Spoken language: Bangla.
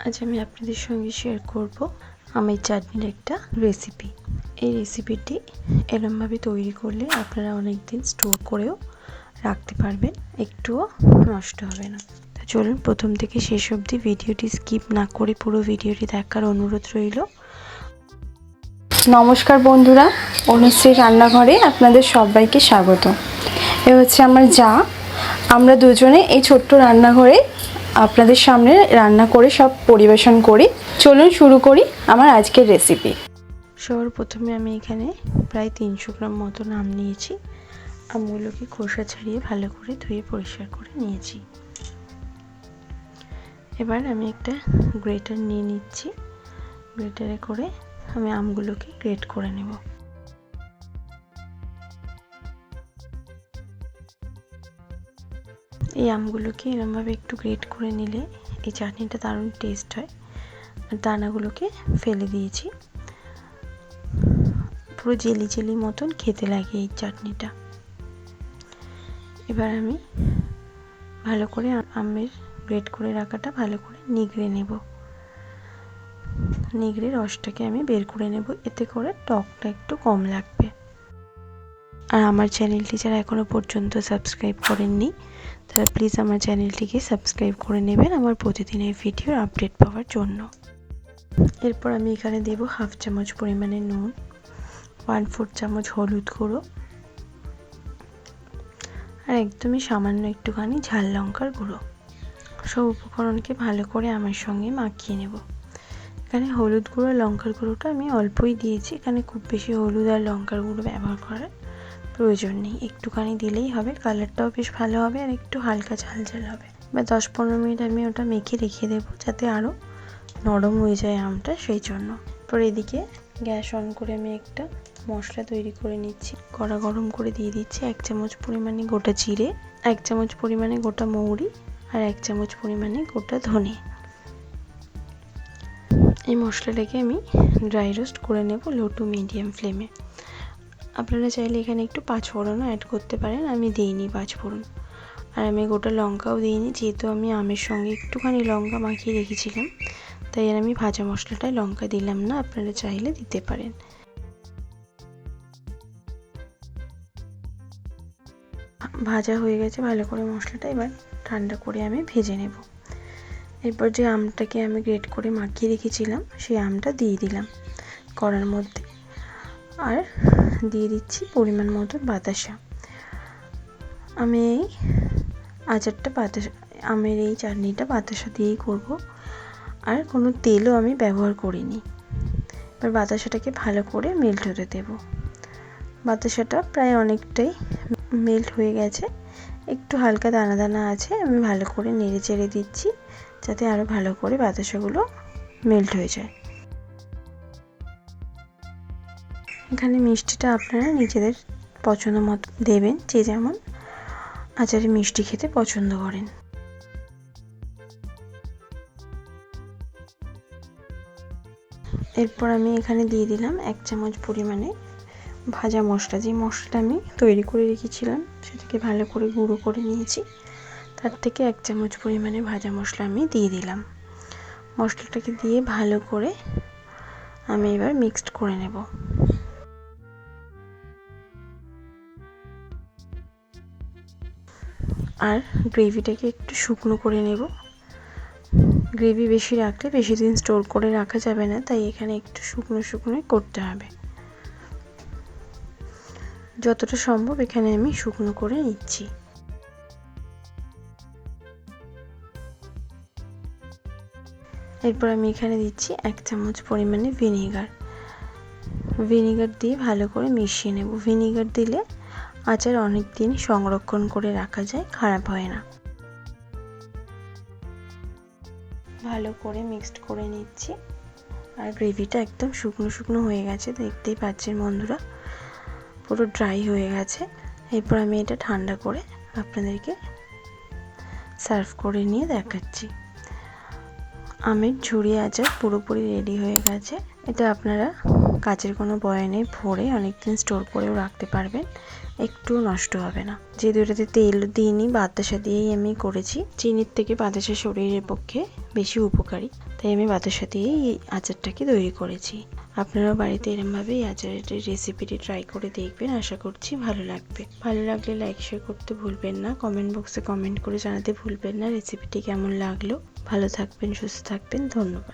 আজ আমি আপনাদের সঙ্গে শেয়ার করব আমের চাটনির একটা রেসিপি। এই রেসিপিটি এরমভাবে তৈরি করলে আপনারা অনেক দিন স্টোর করেও রাখতে পারবেন, একটুও নষ্ট হবে না। তো চলুন প্রথম থেকে শেষ অবধি ভিডিওটি স্কিপ না করে পুরো ভিডিওটি দেখার অনুরোধ রইল। নমস্কার বন্ধুরা, অনুশ্রী রান্নাঘরে আপনাদের সবাইকে স্বাগত। এ হচ্ছে আমার যা। আমরা দুজনে এই ছোট্ট রান্নাঘরে আপনাদের সামনে রান্না করে সব পরিবেশন করি। চলুন শুরু করি আমার আজকের রেসিপি। সবার প্রথমে আমি এখানে প্রায় 300 গ্রাম মতন আম নিয়েছি। আমগুলোকে খোসা ছাড়িয়ে ভালো করে ধুয়ে পরিষ্কার করে নিয়েছি। এবার আমি একটা গ্রেটার নিয়ে নিচ্ছি। গ্রেটারে করে আমি আমগুলোকে গ্রেট করে নেব। এই আমগুলোকে এরমভাবে একটু গ্রেট করে নিলে এই চাটনিটা দারুণ টেস্ট হয়। আর দানাগুলোকে ফেলে দিয়েছি। পুরো জেলি জেলি মতন খেতে লাগে এই চাটনিটা। এবার আমি ভালো করে আমের গ্রেট করে রাখাটা ভালো করে নিগড়ে নেব। নিগড়ে রসটাকে আমি বের করে নেব, এতে করে টকটা একটু কম লাগবে। আর আমার চ্যানেলটি যারা এখনো পর্যন্ত সাবস্ক্রাইব করেননি তারা প্লিজ আমার চ্যানেলটিকে সাবস্ক্রাইব করে নেবেন আমার প্রতিদিনের ভিডিওর আপডেট পাওয়ার জন্য। এরপর আমি এখানে দেব 1/2 চামচ পরিমাণে নুন, 1/4 চামচ হলুদ গুঁড়ো আর একদমই সামান্য একটুখানি ঝাল লঙ্কার গুঁড়ো। সব উপকরণকে ভালো করে আমার সঙ্গে মাখিয়ে নেব। এখানে হলুদ গুঁড়ো আর লঙ্কার গুঁড়োটা আমি অল্পই দিয়েছি। এখানে খুব বেশি হলুদ আর লঙ্কার গুঁড়ো ব্যবহার করার প্রয়োজন নেই, একটুখানি দিলেই হবে। কালারটাও বেশ ভালো হবে আর একটু হালকা ঝাল ঝাল হবে। এবার 10-15 মিনিট আমি ওটা মেখে রেখে দেবো যাতে আরও নরম হয়ে যায় আমটা, সেই জন্য। এরপর এদিকে গ্যাস অন করে আমি একটা মশলা তৈরি করে নিচ্ছি। কড়া গরম করে দিয়ে দিচ্ছি 1 চামচ পরিমাণে গোটা জিরে, 1 চামচ পরিমাণে গোটা মৌরি আর 1 চামচ পরিমাণে গোটা ধনে। এই মশলাটাকে আমি ড্রাই রোস্ট করে নেব লো টু মিডিয়াম ফ্লেমে। আপনারা চাইলে এখানে একটু 5 ফোড়নও অ্যাড করতে পারেন, আমি দিইনি 5 ফোড়ন। আর আমি গোটা লঙ্কাও দিইনি, যেহেতু আমি আমের সঙ্গে একটুখানি লঙ্কা মাখিয়ে রেখেছিলাম, তাই আর আমি ভাজা মশলাটায় লঙ্কা দিলাম না। আপনারা চাইলে দিতে পারেন। ভাজা হয়ে গেছে ভালো করে মশলাটা, এবার ঠান্ডা করে আমি ভেজে নেব। এরপর যে আমটাকে আমি গ্রেট করে মাখিয়ে রেখেছিলাম সেই আমটা দিয়ে দিলাম কড়ার মধ্যে। আর দিয়ে দিচ্ছি পরিমাণ মতো বাতাসা। আমি এই আচারটা আমের এই চাটনিটা বাতাসা দিয়েই করব, আর কোনো তেলও আমি ব্যবহার করিনি। এবার বাতাসাটাকে ভালো করে মেল্ট হতে দেব। বাতাসাটা প্রায় অনেকটাই মেল্ট হয়ে গেছে, একটু হালকা দানা দানা আছে। আমি ভালো করে নেড়ে চেড়ে দিচ্ছি যাতে আরও ভালো করে বাতাসাগুলো মেল্ট হয়ে যায়। এখানে মিষ্টিটা আপনারা নিজেদের পছন্দ মতো দেবেন, যে যেমন আচারে মিষ্টি খেতে পছন্দ করেন। এরপর আমি এখানে দিয়ে দিলাম 1 চামচ পরিমাণে ভাজা মশলা। যে মশলাটা আমি তৈরি করে রেখেছিলাম সেটাকে ভালো করে গুঁড়ো করে নিয়েছি, তার থেকে 1 চামচ পরিমাণে ভাজা মশলা আমি দিয়ে দিলাম। মশলাটাকে দিয়ে ভালো করে আমি এবার মিক্সড করে নেব। আর গ্রেভিটাকে একটু শুকনো করে নেব। গ্রেভি বেশি রাখলে বেশি দিন স্টোর করে রাখা যাবে না, তাই এখানে একটু শুকনো শুকনোই করতে হবে। যতটা সম্ভব এখানে আমি শুকনো করে নিচ্ছি। এরপর আমি এখানে দিচ্ছি 1 চামচ পরিমাণে ভিনেগার। ভিনেগার দিয়ে ভালো করে মিশিয়ে নেব। ভিনেগার দিলে আচার অনেক দিন সংরক্ষণ করে রাখা যায়, খারাপ হয় না। ভালো করে মিক্সড করে নিচ্ছি। আর গ্রেভিটা একদম শুকনো শুকনো হয়ে গেছে, দেখতেই পাচ্ছেন বন্ধুরা, পুরো ড্রাই হয়ে গেছে। এরপর আমি এটা ঠান্ডা করে আপনাদেরকে সার্ভ করে নিয়ে দেখাচ্ছি। আমের ঝুরি আচার পুরোপুরি রেডি হয়ে গেছে। এটা আপনারা কাচের কোনো বয়ামে ভরে অনেকদিন স্টোর করেও রাখতে পারবেন। একটু নষ্ট হবে না। যেহেতু এটাতে তেল দিইনি, বাতাসা দিয়েই আমি করেছি। চিনির থেকে বাতাসা শরীরের পক্ষে বেশি উপকারী, তাই আমি বাতাসা দিয়েই এই আচারটাকে তৈরি করেছি। আপনারাও বাড়িতে এরমভাবে এই আচারের রেসিপিটি ট্রাই করে দেখবেন, আশা করছি ভালো লাগবে। ভালো লাগলে লাইক শেয়ার করতে ভুলবেন না, কমেন্ট বক্সে কমেন্ট করে জানাতে ভুলবেন না রেসিপিটি কেমন লাগলো। ভালো থাকবেন, সুস্থ থাকবেন, ধন্যবাদ।